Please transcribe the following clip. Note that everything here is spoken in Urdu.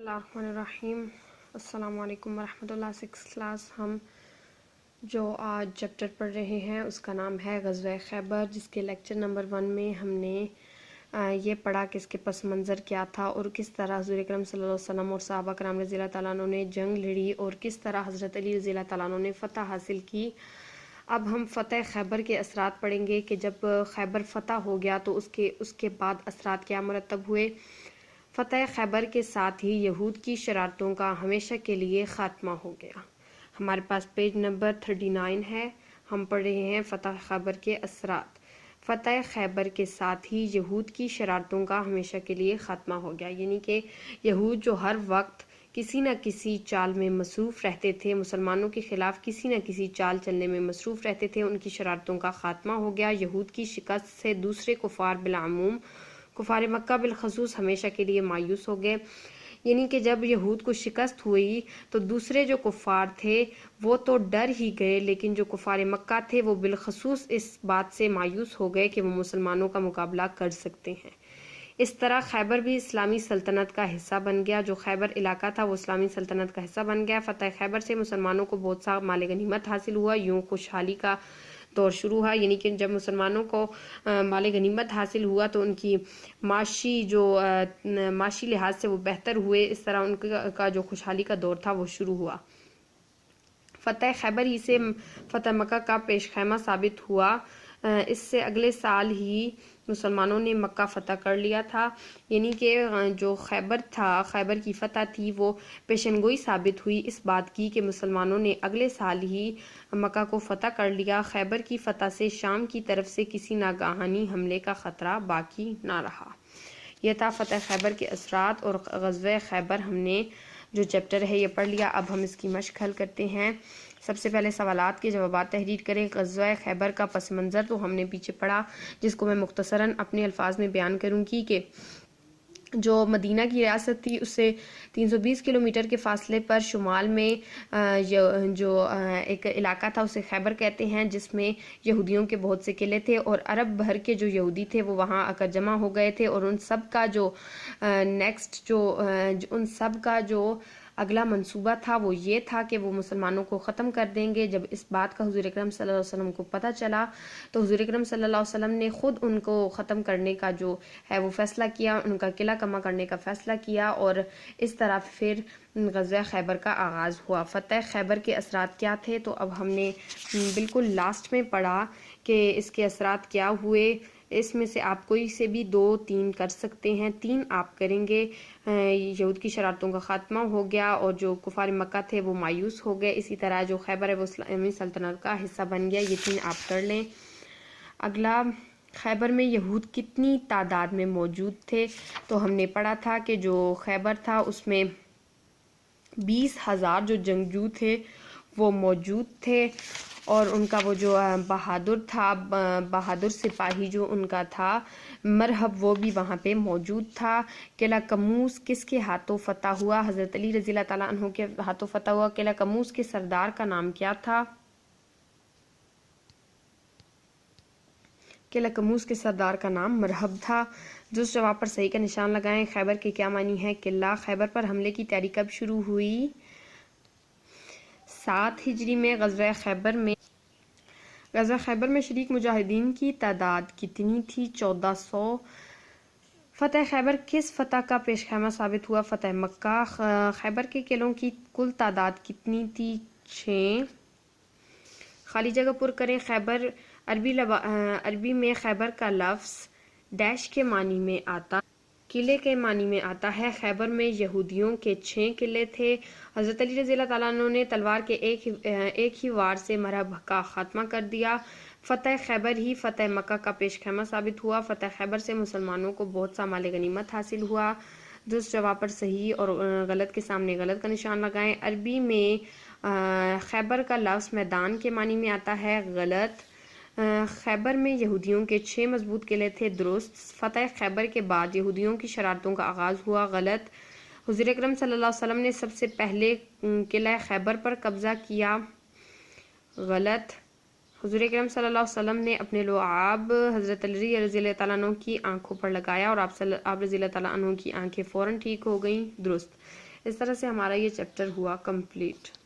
الرحمن الرحیم السلام علیکم ورحمۃ اللہ۔ 6 کلاس ہم جو آج چیپٹر پڑھ رہے ہیں اس کا نام ہے غزوہ خیبر، جس کے لیکچر نمبر 1 میں ہم نے یہ پڑھا کہ اس کے پس منظر کیا تھا اور کس طرح حضور اکرم صلی اللہ علیہ وسلم اور صحابہ کرام رضی اللہ تعالیٰ عنہ نے جنگ لڑی اور کس طرح حضرت علی رضی اللہ تعالیٰ عنہ نے فتح حاصل کی۔ اب ہم فتح خیبر کے اثرات پڑھیں گے کہ جب خیبر فتح ہو گیا تو اس کے بعد اثرات کیا مرتب ہوئے۔ فتح خیبر کے ساتھ ہی یہود کی شرارتوں کا ہمیشہ کے لیے خاتمہ ہو گیا۔ ہمارے پاس پیج نمبر 39 ہے، ہم پڑھ رہے ہیں فتح خیبر کے اثرات۔ فتح خیبر کے ساتھ ہی یہود کی شرارتوں کا ہمیشہ کے لیے خاتمہ ہو گیا، یعنی کہ یہود جو ہر وقت کسی نہ کسی چال میں مصروف رہتے تھے، مسلمانوں کے خلاف کسی نہ کسی چال چلنے میں مصروف رہتے تھے، ان کی شرارتوں کا خاتمہ ہو گیا۔ یہود کی شکست سے دوسرے کفار بالعموم، کفار مکہ بالخصوص ہمیشہ کے لیے مایوس ہو گئے، یعنی کہ جب یہود کو شکست ہوئی تو دوسرے جو کفار تھے وہ تو ڈر ہی گئے، لیکن جو کفار مکہ تھے وہ بالخصوص اس بات سے مایوس ہو گئے کہ وہ مسلمانوں کا مقابلہ کر سکتے ہیں۔ اس طرح خیبر بھی اسلامی سلطنت کا حصہ بن گیا، جو خیبر علاقہ تھا وہ اسلامی سلطنت کا حصہ بن گیا۔ فتح خیبر سے مسلمانوں کو بہت سا مال غنیمت حاصل ہوا، یوں خوشحالی کا دور شروع ہوا، یعنی کہ جب مسلمانوں کو مال غنیمت حاصل ہوا تو ان کی معاشی لحاظ سے وہ بہتر ہوئے، اس طرح ان کا جو خوشحالی کا دور تھا وہ شروع ہوا۔ فتح خیبر ہی سے فتح مکہ کا پیش خیمہ ثابت ہوا، اس سے اگلے سال ہی مسلمانوں نے مکہ فتح کر لیا تھا، یعنی کہ جو خیبر تھا، خیبر کی فتح تھی، وہ پیشن گوئی ثابت ہوئی اس بات کی کہ مسلمانوں نے اگلے سال ہی مکہ کو فتح کر لیا۔ خیبر کی فتح سے شام کی طرف سے کسی ناگہانی حملے کا خطرہ باقی نہ رہا۔ یہ تھا فتح خیبر کے اثرات، اور غزوہ خیبر ہم نے جو چیپٹر ہے یہ پڑھ لیا۔ اب ہم اس کی مشق حل کرتے ہیں۔ سب سے پہلے سوالات کے جوابات تحریر کریں۔ غزوہ خیبر کا پس منظر تو ہم نے پیچھے پڑھا، جس کو میں مختصراً اپنے الفاظ میں بیان کروں گی کہ جو مدینہ کی ریاست تھی اس سے 320 کلومیٹر کے فاصلے پر شمال میں جو ایک علاقہ تھا اسے خیبر کہتے ہیں، جس میں یہودیوں کے بہت سے قلعے تھے اور عرب بھر کے جو یہودی تھے وہ وہاں آ کر جمع ہو گئے تھے، اور ان سب کا جو اگلا منصوبہ تھا وہ یہ تھا کہ وہ مسلمانوں کو ختم کر دیں گے۔ جب اس بات کا حضور اکرم صلی اللہ علیہ وسلم کو پتہ چلا تو حضور اکرم صلی اللہ علیہ وسلم نے خود ان کو ختم کرنے کا جو ہے وہ فیصلہ کیا، ان کا قلعہ کما کرنے کا فیصلہ کیا، اور اس طرح پھر غزوہ خیبر کا آغاز ہوا۔ فتح خیبر کے اثرات کیا تھے تو اب ہم نے بالکل لاسٹ میں پڑھا کہ اس کے اثرات کیا ہوئے۔ اس میں سے آپ کوئی سے بھی 2-3 کر سکتے ہیں، 3 آپ کریں گے۔ یہود کی شرارتوں کا خاتمہ ہو گیا اور جو کفار مکہ تھے وہ مایوس ہو گئے، اسی طرح جو خیبر ہے وہ اسلامی سلطنت کا حصہ بن گیا۔ یہ 3 آپ کر لیں۔ اگلا، خیبر میں یہود کتنی تعداد میں موجود تھے تو ہم نے پڑھا تھا کہ جو خیبر تھا اس میں 20,000 جو جنگجو تھے وہ موجود تھے، اور ان کا وہ جو بہادر تھا، بہادر سپاہی جو ان کا تھا مرہب، وہ بھی وہاں پہ موجود تھا۔ قلعہ قموس کس کے ہاتھوں فتح ہوا؟ حضرت علی رضی اللہ تعالیٰ عنہ کے ہاتھوں فتح ہوا۔ قلعہ قموس کے سردار کا نام کیا تھا؟ قلعہ قموس کے سردار کا نام مرہب تھا۔ جس جواب پر صحیح کا نشان لگائیں۔ خیبر کے کیا معنی ہے؟ قلعہ۔ خیبر پر حملے کی تیاری کب شروع ہوئی؟ 7 ہجری میں۔ غزوہ خیبر میں شریک مجاہدین کی تعداد کتنی تھی؟ 1400۔ فتح خیبر کس فتح کا پیش خیمہ ثابت ہوا؟ فتح مکہ۔ خیبر کے قلعوں کی کل تعداد کتنی تھی؟ 6۔ خالی جگہ پر کریں۔ خیبر عربی میں خیبر کا لفظ ڈیش کے معنی میں آتا، قلعے کے معنی میں آتا ہے۔ خیبر میں یہودیوں کے 6 قلعے تھے۔ حضرت علی رضی اللہ تعالیٰ عنہ نے تلوار کے ایک ہی وار سے مرہب کا خاتمہ کر دیا۔ فتح خیبر ہی فتح مکہ کا پیش خیمہ ثابت ہوا۔ فتح خیبر سے مسلمانوں کو بہت سا مال غنیمت حاصل ہوا۔ جس جواب پر صحیح اور غلط کے سامنے غلط کا نشان لگائیں۔ عربی میں خیبر کا لفظ میدان کے معنی میں آتا ہے، غلط۔ خیبر میں یہودیوں کے 6 مضبوط قلعے تھے، درست۔ فتح خیبر کے بعد یہودیوں کی شرارتوں کا آغاز ہوا، غلط۔ حضور اکرم صلی اللہ علیہ وسلم نے سب سے پہلے قلعہ خیبر پر قبضہ کیا، غلط۔ حضور اکرم صلی اللہ علیہ وسلم نے اپنے لعاب حضرت علی رضی اللہ تعالیٰ عنہ کی آنکھوں پر لگایا اور آپ رضی اللہ تعالیٰ عنہ کی آنکھیں فوراً ٹھیک ہو گئیں، درست۔ اس طرح سے ہمارا یہ چیپٹر ہوا کمپلیٹ.